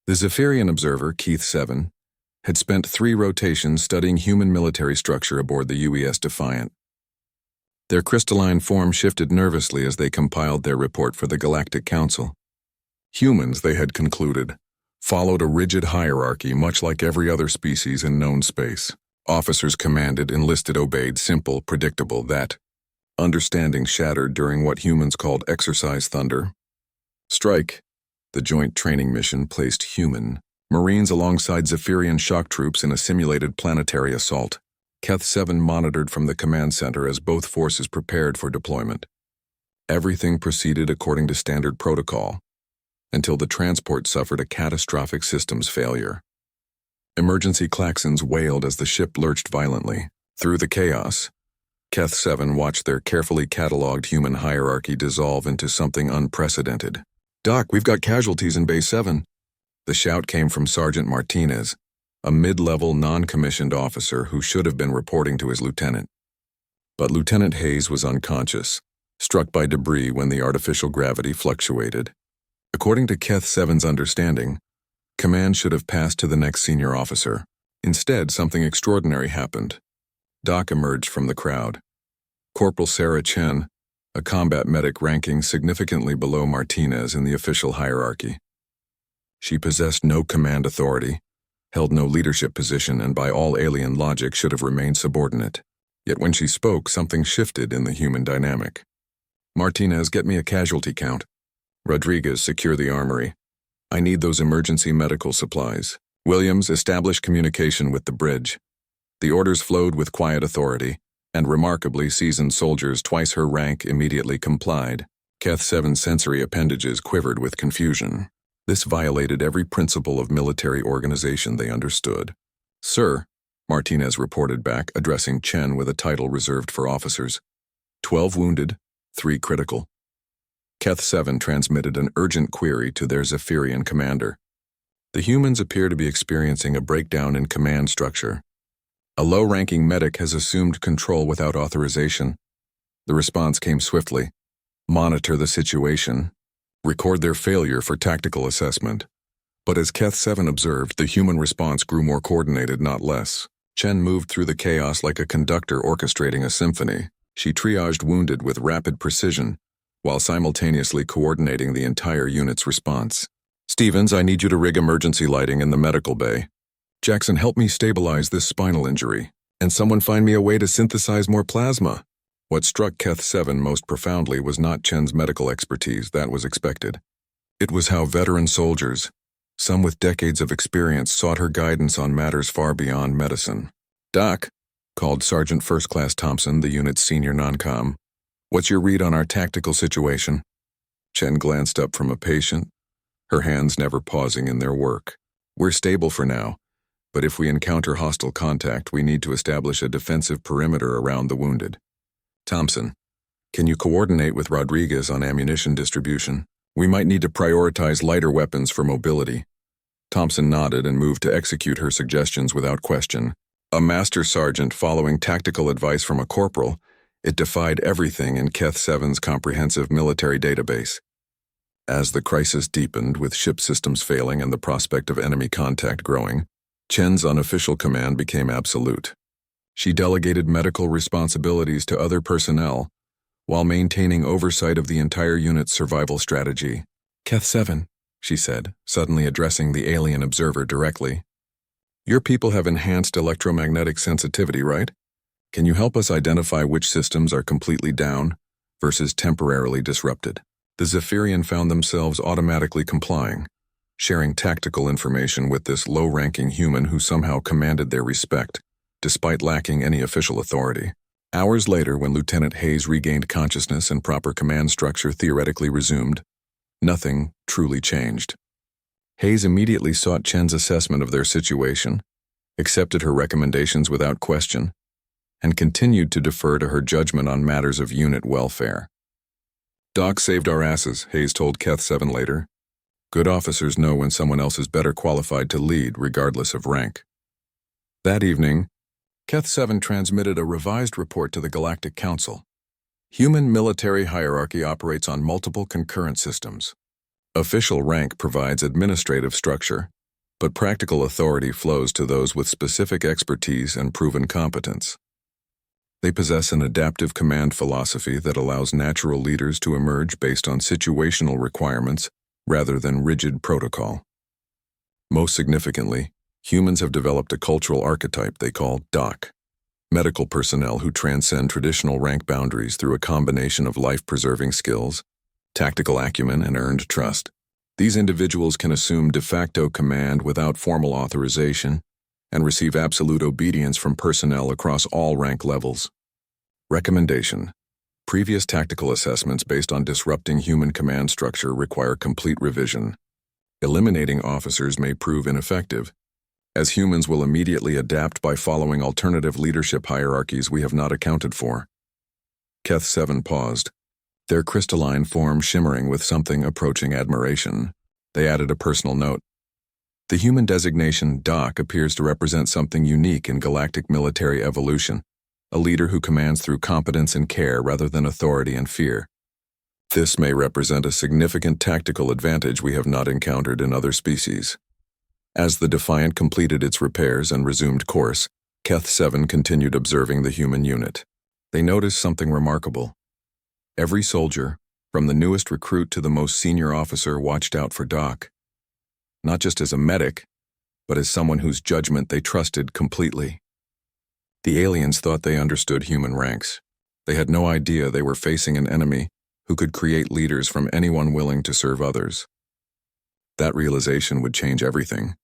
The Zephyrian observer, Keith 7, had spent 3 rotations studying human military structure aboard the UES Defiant. Their crystalline form shifted nervously as they compiled their report for the Galactic Council. Humans, they had concluded, followed a rigid hierarchy much like every other species in known space. Officers commanded, enlisted, obeyed, simple, predictable, that. Understanding shattered during what humans called Exercise Thunder. Strike, the joint training mission, placed human Marines alongside Zephyrian shock troops in a simulated planetary assault. Keth 7 monitored from the command center as both forces prepared for deployment. Everything proceeded according to standard protocol, until the transport suffered a catastrophic systems failure. Emergency klaxons wailed as the ship lurched violently. Through the chaos, Keth 7 watched their carefully catalogued human hierarchy dissolve into something unprecedented. "Doc, we've got casualties in Bay 7. The shout came from Sergeant Martinez, a mid-level non-commissioned officer who should have been reporting to his lieutenant. But Lieutenant Hayes was unconscious, struck by debris when the artificial gravity fluctuated. According to Keth 7's understanding, command should have passed to the next senior officer. Instead, something extraordinary happened. Doc emerged from the crowd. Corporal Sarah Chen, a combat medic ranking significantly below Martinez in the official hierarchy. She possessed no command authority, held no leadership position, and by all alien logic should have remained subordinate. Yet when she spoke, something shifted in the human dynamic. "Martinez, get me a casualty count. Rodriguez, secure the armory. I need those emergency medical supplies. Williams, establish communication with the bridge." The orders flowed with quiet authority, and remarkably seasoned soldiers twice her rank immediately complied. Keth 7's sensory appendages quivered with confusion. This violated every principle of military organization they understood. "Sir," Martinez reported back, addressing Chen with a title reserved for officers. 12 wounded, 3 critical. Keth 7 transmitted an urgent query to their Zephyrian commander. "The humans appear to be experiencing a breakdown in command structure. A low-ranking medic has assumed control without authorization." The response came swiftly. "Monitor the situation. Record their failure for tactical assessment." But as Keth 7 observed, the human response grew more coordinated, not less. Chen moved through the chaos like a conductor orchestrating a symphony. She triaged wounded with rapid precision, while simultaneously coordinating the entire unit's response. "Stevens, I need you to rig emergency lighting in the medical bay. Jackson, help me stabilize this spinal injury. And someone find me a way to synthesize more plasma." What struck Keth 7 most profoundly was not Chen's medical expertise. That was expected. It was how veteran soldiers, some with decades of experience, sought her guidance on matters far beyond medicine. "Doc," called Sergeant First Class Thompson, the unit's senior non-com, "what's your read on our tactical situation?" Chen glanced up from a patient, her hands never pausing in their work. "We're stable for now, but if we encounter hostile contact, we need to establish a defensive perimeter around the wounded." "Thompson, can you coordinate with Rodriguez on ammunition distribution? We might need to prioritize lighter weapons for mobility." Thompson nodded and moved to execute her suggestions without question. A master sergeant following tactical advice from a corporal, it defied everything in Keth 7's comprehensive military database. As the crisis deepened, with ship systems failing and the prospect of enemy contact growing, Chen's unofficial command became absolute. She delegated medical responsibilities to other personnel, while maintaining oversight of the entire unit's survival strategy. "Keth 7, she said, suddenly addressing the alien observer directly. "Your people have enhanced electromagnetic sensitivity, right? Can you help us identify which systems are completely down versus temporarily disrupted?" The Zephyrian found themselves automatically complying, sharing tactical information with this low-ranking human who somehow commanded their respect, despite lacking any official authority. Hours later, when Lieutenant Hayes regained consciousness and proper command structure theoretically resumed, nothing truly changed. Hayes immediately sought Chen's assessment of their situation, accepted her recommendations without question, and continued to defer to her judgment on matters of unit welfare. "Doc saved our asses," Hayes told Keth 7 later. "Good officers know when someone else is better qualified to lead, regardless of rank." That evening, Keth 7 transmitted a revised report to the Galactic Council. Human military hierarchy operates on multiple concurrent systems. Official rank provides administrative structure, But practical authority flows to those with specific expertise and proven competence. They possess an adaptive command philosophy that allows natural leaders to emerge based on situational requirements rather than rigid protocol. Most significantly, humans have developed a cultural archetype they call doc, medical personnel who transcend traditional rank boundaries through a combination of life-preserving skills, tactical acumen, and earned trust. These individuals can assume de facto command without formal authorization and receive absolute obedience from personnel across all rank levels. Recommendation: previous tactical assessments based on disrupting human command structure require complete revision. Eliminating officers may prove ineffective, as humans will immediately adapt by following alternative leadership hierarchies we have not accounted for. Keth 7 paused, their crystalline form shimmering with something approaching admiration. They added a personal note. The human designation Doc appears to represent something unique in galactic military evolution, a leader who commands through competence and care rather than authority and fear. This may represent a significant tactical advantage we have not encountered in other species. As the Defiant completed its repairs and resumed course, Keth 7 continued observing the human unit. They noticed something remarkable. Every soldier, from the newest recruit to the most senior officer, watched out for Doc. Not just as a medic, but as someone whose judgment they trusted completely. The aliens thought they understood human ranks. They had no idea they were facing an enemy who could create leaders from anyone willing to serve others. That realization would change everything.